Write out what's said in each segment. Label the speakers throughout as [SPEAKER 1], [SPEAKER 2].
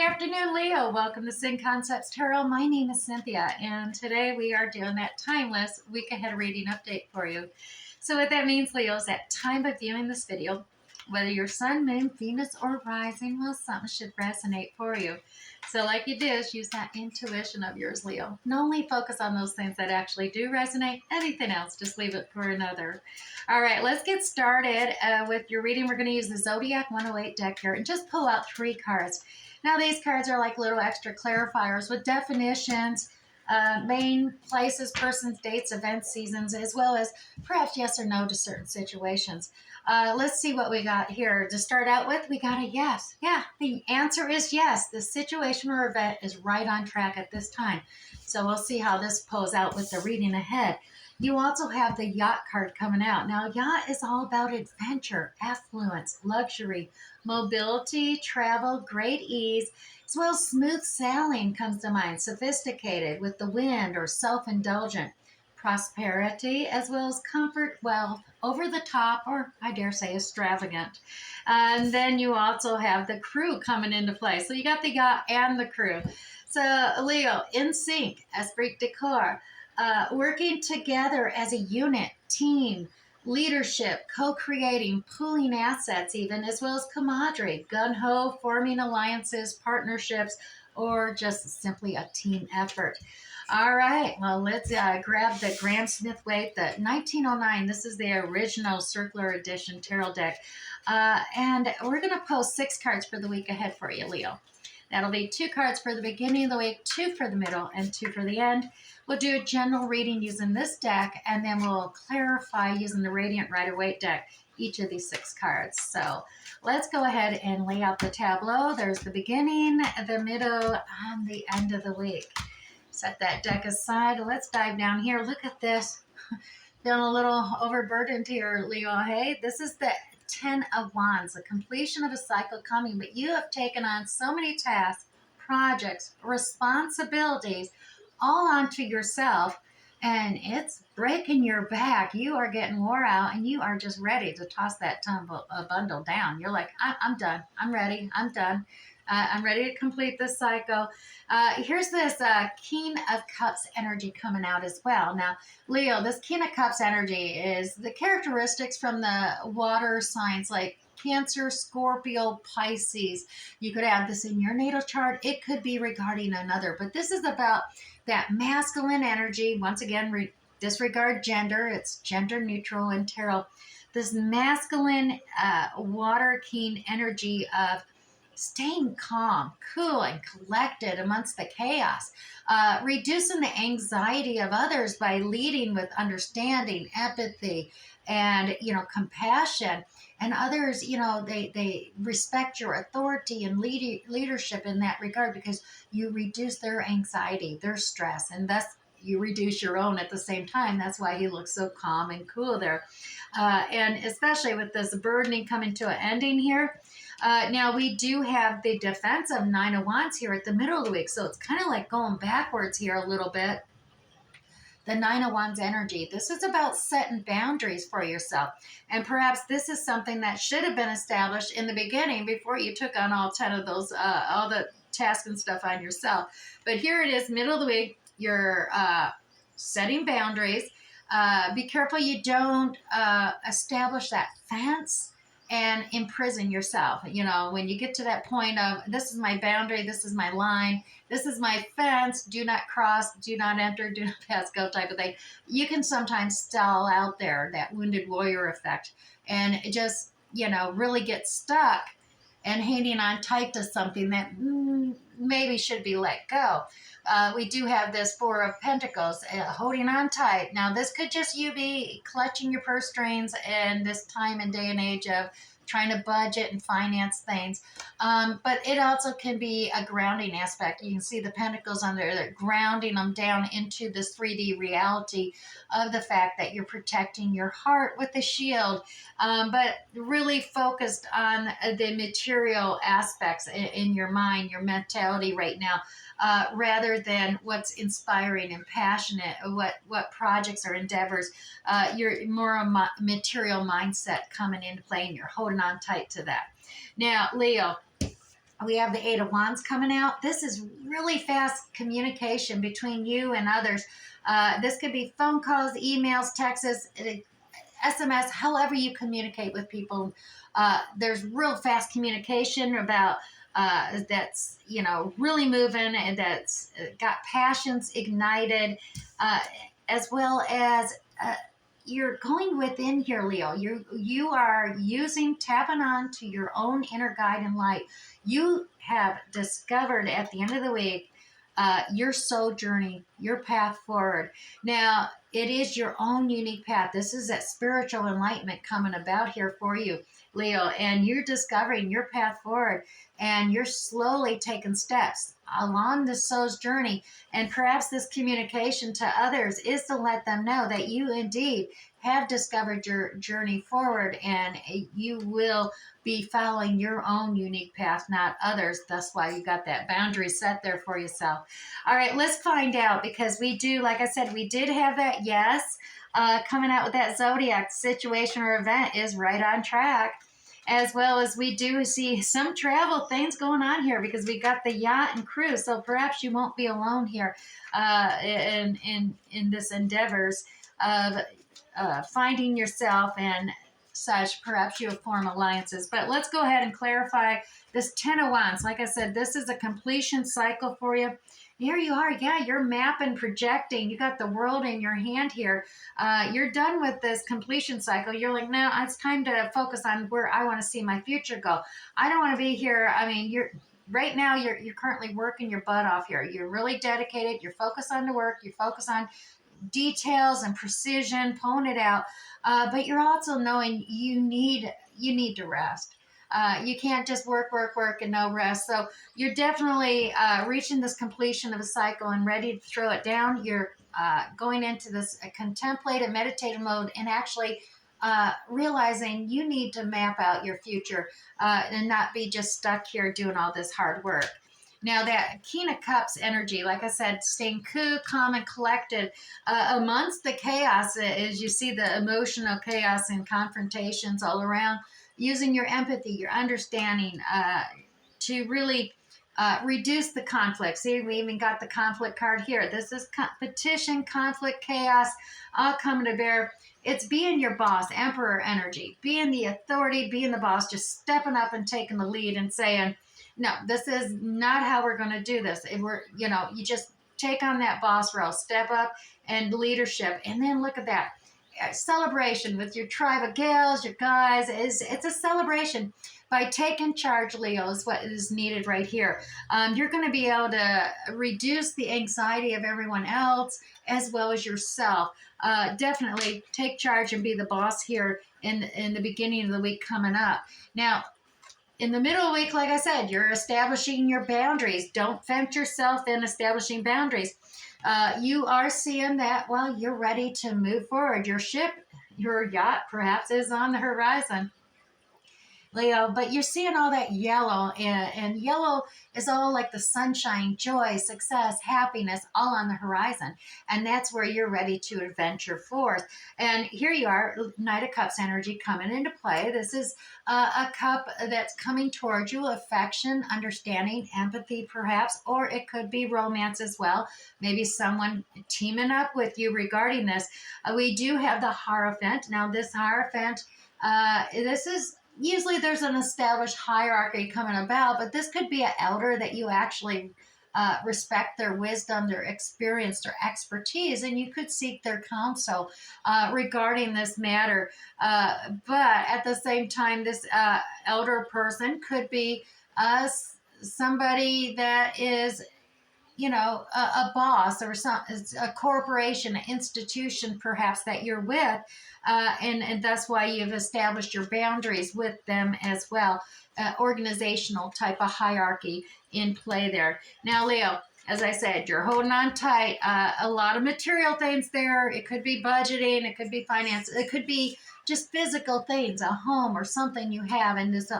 [SPEAKER 1] afternoon, Leo. Welcome to Syn Concepts Tarot. My name is Cynthia, and today we are doing that timeless week ahead reading update for you. So what that means, Leo, is at time of viewing this video, whether your sun, moon, Venus, or rising, well, something should resonate for you. So like you do is use that intuition of yours, Leo. Not only focus on those things that actually do resonate, anything else, just leave it for another. All right, let's get started with your reading. We're going to use the Zodiac 108 deck here and just pull out 3 cards. Now these cards are like little extra clarifiers with definitions, main places, persons, dates, events, seasons, as well as perhaps yes or no to certain situations. Let's see what we got here. To start out with, we got a yes. Yeah, the answer is yes. The situation or event is right on track at this time. So we'll see how this pulls out with the reading ahead. You also have the yacht card coming out. Now, yacht is all about adventure, affluence, luxury, mobility, travel, great ease, as well as smooth sailing comes to mind, sophisticated with the wind or self-indulgent, prosperity, as well as comfort, wealth, over the top, or I dare say extravagant. And then you also have the crew coming into play. So you got the yacht and the crew. So Leo, in sync, esprit de corps. Working together as a unit, team, leadership, co-creating, pooling assets even, as well as camaraderie, gung-ho, forming alliances, partnerships, or just simply a team effort. All right, well, let's grab the Graham Smith Waite, the 1909. This is the original circular edition tarot deck. And we're going to post 6 cards for the week ahead for you, Leo. That'll be 2 cards for the beginning of the week, 2 for the middle, and 2 for the end. We'll do a general reading using this deck, and then we'll clarify using the Radiant Rider-Waite deck, each of these 6 cards. So let's go ahead and lay out the tableau. There's the beginning, the middle, and the end of the week. Set that deck aside. Let's dive down here. Look at this. Feeling a little overburdened here, Leo. Hey, this is the 10 of Wands, the completion of a cycle coming, but you have taken on so many tasks, projects, responsibilities, all onto yourself, and it's breaking your back. You are getting wore out, and you are just ready to toss that bundle down. You're like, I'm done. I'm ready. I'm done. I'm ready to complete this cycle. Here's this King of Cups energy coming out as well. Now, Leo, this King of Cups energy is the characteristics from the water signs like Cancer, Scorpio, Pisces. You could have this in your natal chart. It could be regarding another, but this is about that masculine energy. Once again, disregard gender. It's gender neutral in tarot. This masculine water king energy of staying calm, cool, and collected amongst the chaos, reducing the anxiety of others by leading with understanding, empathy, and compassion. And others, they respect your authority and leadership in that regard because you reduce their anxiety, their stress, and thus you reduce your own at the same time. That's why he looks so calm and cool there. And especially with this burdening coming to an ending here. Now, we do have the defensive 9 of Wands here at the middle of the week. So it's kind of like going backwards here a little bit. The 9 of Wands energy. This is about setting boundaries for yourself. And perhaps this is something that should have been established in the beginning before you took on all 10 of those, all the tasks and stuff on yourself. But here it is, middle of the week. You're setting boundaries. Be careful you don't establish that fence and imprison yourself. When you get to that point of, this is my boundary, this is my line, this is my fence, do not cross, do not enter, do not pass go type of thing. You can sometimes stall out there, that wounded warrior effect, and just, really get stuck and hanging on tight to something that maybe should be let go. We do have this 4 of Pentacles, holding on tight. Now, this could just you be clutching your purse strings in this time and day and age of trying to budget and finance things. But it also can be a grounding aspect. You can see the pentacles on there, they're grounding them down into this 3D reality of the fact that you're protecting your heart with a shield, but really focused on the material aspects in your mind, your mentality right now. Rather than what's inspiring and passionate, what projects or endeavors, you're more a material mindset coming into play, and you're holding on tight to that. Now, Leo, We have the Eight of Wands coming out. This is really fast communication between you and others. This could be phone calls, emails, texts, SMS, however you communicate with people. There's real fast communication about that's really moving and that's got passions ignited, uh, as well as you're going within here, Leo. You are tapping on to your own inner guide and light. You have discovered at the end of the week your soul journey, your path forward. Now, it is your own unique path. This is that spiritual enlightenment coming about here for you, Leo, and you're discovering your path forward, and you're slowly taking steps along the soul's journey. And perhaps this communication to others is to let them know that you indeed have discovered your journey forward, and you will be following your own unique path, not others. That's why you got that boundary set there for yourself. All right, let's find out, because we do, like I said, we did have that yes coming out with that zodiac situation or event is right on track, as well as we do see some travel things going on here, because we got the yacht and cruise. So perhaps you won't be alone here in this endeavors of finding yourself and such. Perhaps you have formed alliances. But let's go ahead and clarify this Ten of Wands. Like I said, this is a completion cycle for you. Here you are. Yeah, you're mapping, projecting. You got the world in your hand here. You're done with this completion cycle. You're like, no, it's time to focus on where I want to see my future go. I don't want to be here. I mean, right now you're currently working your butt off here. You're really dedicated. You're focused on the work. You're focused on details and precision, pulling it out. But you're also knowing you need to rest. You can't just work and no rest. So you're definitely reaching this completion of a cycle and ready to throw it down. You're going into this contemplative, meditative mode, and actually realizing you need to map out your future and not be just stuck here doing all this hard work. Now, that King of Cups energy, like I said, staying cool, calm, and collected amongst the chaos, as you see the emotional chaos and confrontations all around, using your empathy, your understanding to really reduce the conflict. See, we even got the conflict card here. This is competition, conflict, chaos, all coming to bear. It's being your boss, emperor energy, being the authority, being the boss, just stepping up and taking the lead and saying, no, this is not how we're going to do this. If you just take on that boss role, step up and leadership. And then look at that celebration with your tribe of gals, your guys. It's a celebration. By taking charge, Leo, is what is needed right here. You're going to be able to reduce the anxiety of everyone else as well as yourself. Definitely take charge and be the boss here in the beginning of the week coming up. Now, in the middle of the week, like I said, you're establishing your boundaries. Don't fence yourself in establishing boundaries. You are seeing that, well, you're ready to move forward. Your ship, your yacht, perhaps, is on the horizon, Leo, but you're seeing all that yellow, and yellow is all like the sunshine, joy, success, happiness, all on the horizon. And that's where you're ready to adventure forth. And here you are, Knight of Cups energy coming into play. This is a cup that's coming towards you, affection, understanding, empathy, perhaps, or it could be romance as well. Maybe someone teaming up with you regarding this. We do have the Hierophant. Now, this Hierophant, this is usually there's an established hierarchy coming about, but this could be an elder that you actually respect their wisdom, their experience, their expertise, and you could seek their counsel regarding this matter. But at the same time, this elder person could be somebody that is a boss or a corporation, an institution perhaps that you're with, and that's why you've established your boundaries with them as well. Organizational type of hierarchy in play there. Now, Leo, as I said, you're holding on tight. A lot of material things there. It could be budgeting. It could be finance. It could be just physical things, a home or something you have, and this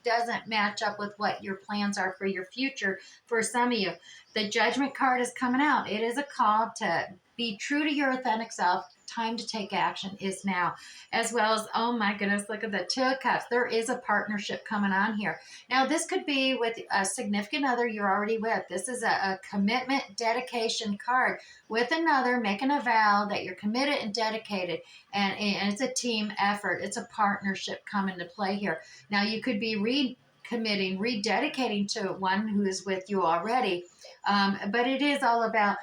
[SPEAKER 1] doesn't match up with what your plans are for your future for some of you. The Judgment card is coming out. It is a call to be true to your authentic self, time to take action is now. As well as, oh my goodness, look at the Two of Cups. There is a partnership coming on here. Now, this could be with a significant other you're already with. This is a commitment, dedication card with another, making a vow that you're committed and dedicated. And it's a team effort. It's a partnership coming to play here. Now, you could be recommitting, rededicating to one who is with you already. But it is all about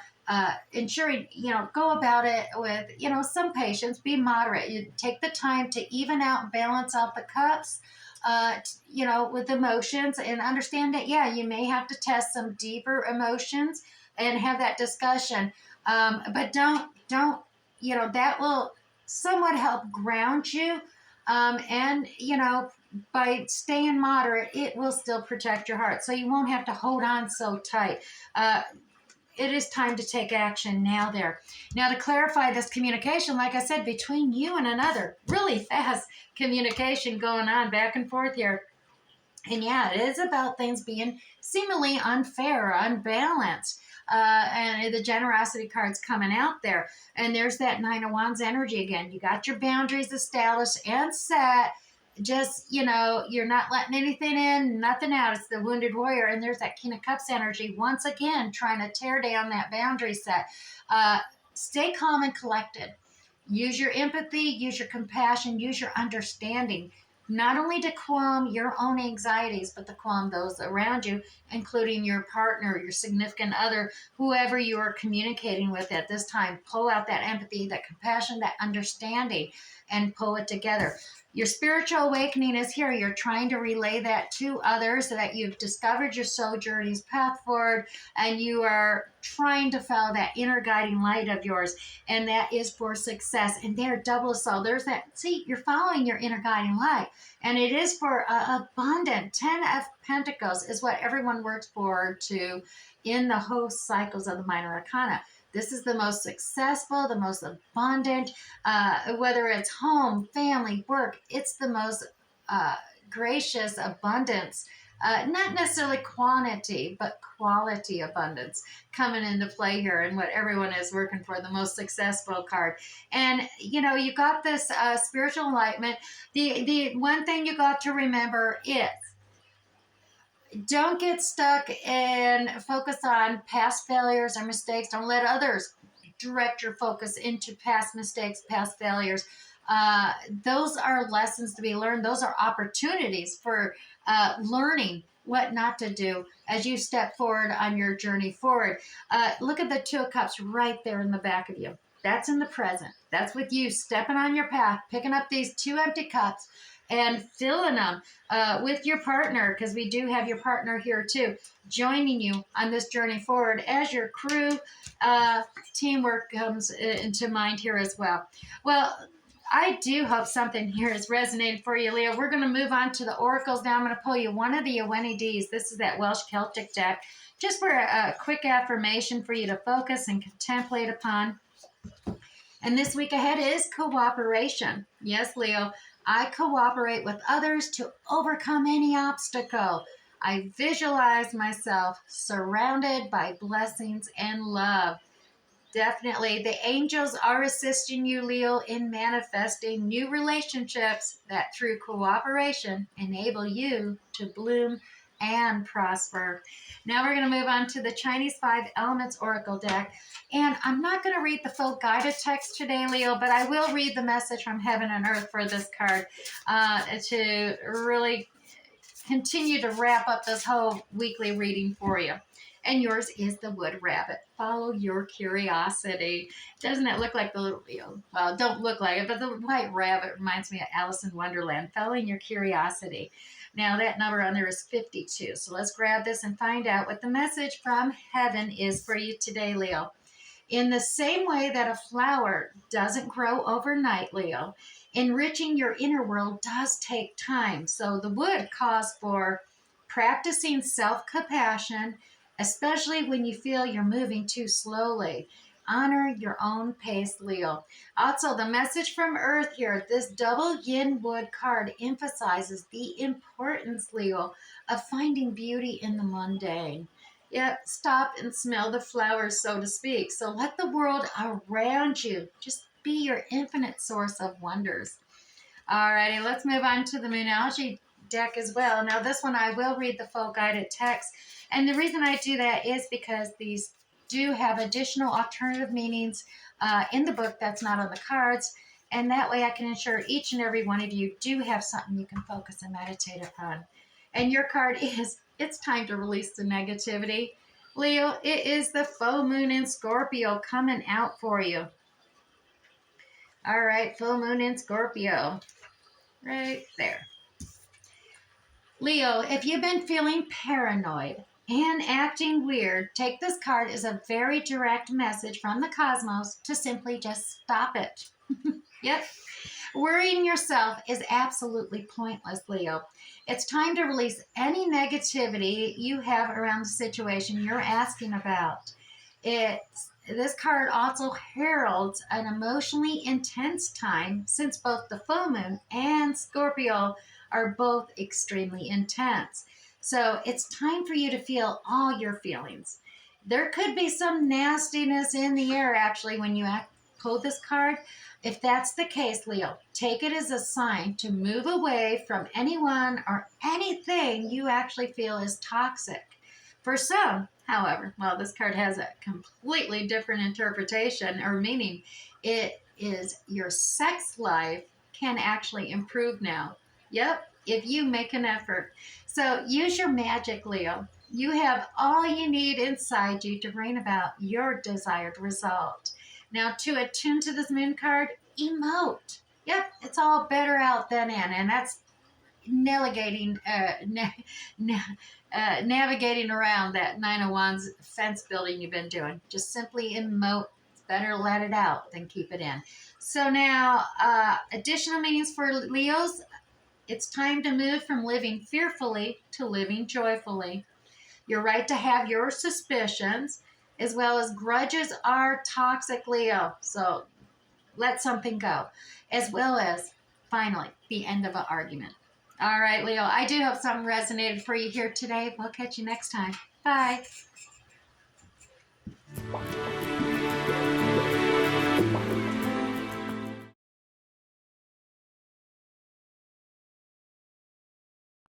[SPEAKER 1] ensuring, go about it with, some patience, be moderate. You take the time to even out and balance out the cups, with emotions, and understand that, yeah, you may have to test some deeper emotions and have that discussion. But that will somewhat help ground you. And, by staying moderate, it will still protect your heart. So you won't have to hold on so tight. It is time to take action now there. Now, to clarify this communication, like I said, between you and another, really fast communication going on back and forth here. And yeah, it is about things being seemingly unfair, unbalanced. And the generosity card's coming out there. And there's that Nine of Wands energy again. You got your boundaries established and set. Just, you're not letting anything in, nothing out. It's the wounded warrior. And there's that King of Cups energy, once again, trying to tear down that boundary set. Stay calm and collected. Use your empathy, use your compassion, use your understanding, not only to calm your own anxieties, but to calm those around you, including your partner, your significant other, whoever you are communicating with at this time. Pull out that empathy, that compassion, that understanding, and pull it together. Your spiritual awakening is here. You're trying to relay that to others so that you've discovered your soul journey's path forward, and you are trying to follow that inner guiding light of yours, and that is for success. And there, double soul, there's that, see, you're following your inner guiding light, and it is for abundant. 10 of Pentacles is what everyone works forward to in the host cycles of the minor arcana. This is the most successful, the most abundant, whether it's home, family, work, it's the most gracious abundance. Not necessarily quantity, but quality abundance coming into play here, and what everyone is working for, the most successful card. And, you got this spiritual enlightenment. The one thing you got to remember is, don't get stuck and focus on past failures or mistakes. Don't let others direct your focus into past mistakes, past failures. Those are lessons to be learned. Those are opportunities for learning what not to do as you step forward on your journey forward. Look at the Two of Cups right there in the back of you. That's in the present. That's with you stepping on your path, picking up these two empty cups and filling them with your partner, because we do have your partner here too, joining you on this journey forward as your crew. Teamwork comes into mind here as well. Well, I do hope something here is resonating for you, Leo. We're going to move on to the oracles now. I'm going to pull you one of the Iweni Ds. This is that Welsh Celtic deck, just for a quick affirmation for you to focus and contemplate upon. And this week ahead is cooperation. Yes, Leo, I cooperate with others to overcome any obstacle. I visualize myself surrounded by blessings and love. Definitely, the angels are assisting you, Leo, in manifesting new relationships that through cooperation enable you to bloom and prosper. Now we're going to move on to the Chinese 5 Elements Oracle deck. And I'm not going to read the full guided text today, Leo, but I will read the message from heaven and earth for this card to really continue to wrap up this whole weekly reading for you. And yours is the wood rabbit. Follow your curiosity. Doesn't it look like the little, well, don't look like it, but the white rabbit reminds me of Alice in Wonderland. Following your curiosity. Now that number on there is 52. So let's grab this and find out what the message from heaven is for you today, Leo. In the same way that a flower doesn't grow overnight, Leo, enriching your inner world does take time. So the wood calls for practicing self-compassion, especially when you feel you're moving too slowly. Honor your own pace, Leo. Also, the message from Earth here, this double yin wood card emphasizes the importance, Leo, of finding beauty in the mundane. Yep, stop and smell the flowers, so to speak. So let the world around you just be your infinite source of wonders. Alrighty, let's move on to the Moonology deck as well. Now this one I will read the full guided text, and the reason I do that is because these do have additional alternative meanings in the book that's not on the cards, and that way I can ensure each and every one of you do have something you can focus and meditate upon. And your card is, it's time to release the negativity. Leo, it is the full moon in Scorpio coming out for you. All right, full moon in Scorpio. Right there. Leo, if you've been feeling paranoid and acting weird, take this card as a very direct message from the cosmos to simply just stop it. Yep. Worrying yourself is absolutely pointless, Leo. It's time to release any negativity you have around the situation you're asking about. This card also heralds an emotionally intense time, since both the full moon and Scorpio are both extremely intense. So it's time for you to feel all your feelings. There could be some nastiness in the air actually when you pull this card. If that's the case, Leo, take it as a sign to move away from anyone or anything you actually feel is toxic. For some, however, well, this card has a completely different interpretation or meaning. It is your sex life can actually improve now. Yep, if you make an effort. So use your magic, Leo. You have all you need inside you to bring about your desired result. Now, to attune to this moon card, emote. Yep, it's all better out than in, and that's navigating navigating around that Nine of Wands fence building you've been doing. Just simply emote. It's better to let it out than keep it in. So now, additional meanings for Leos. It's time to move from living fearfully to living joyfully. You're right to have your suspicions, as well as grudges are toxic, Leo. So let something go, as well as, finally, the end of an argument. All right, Leo, I do hope something resonated for you here today. We'll catch you next time. Bye.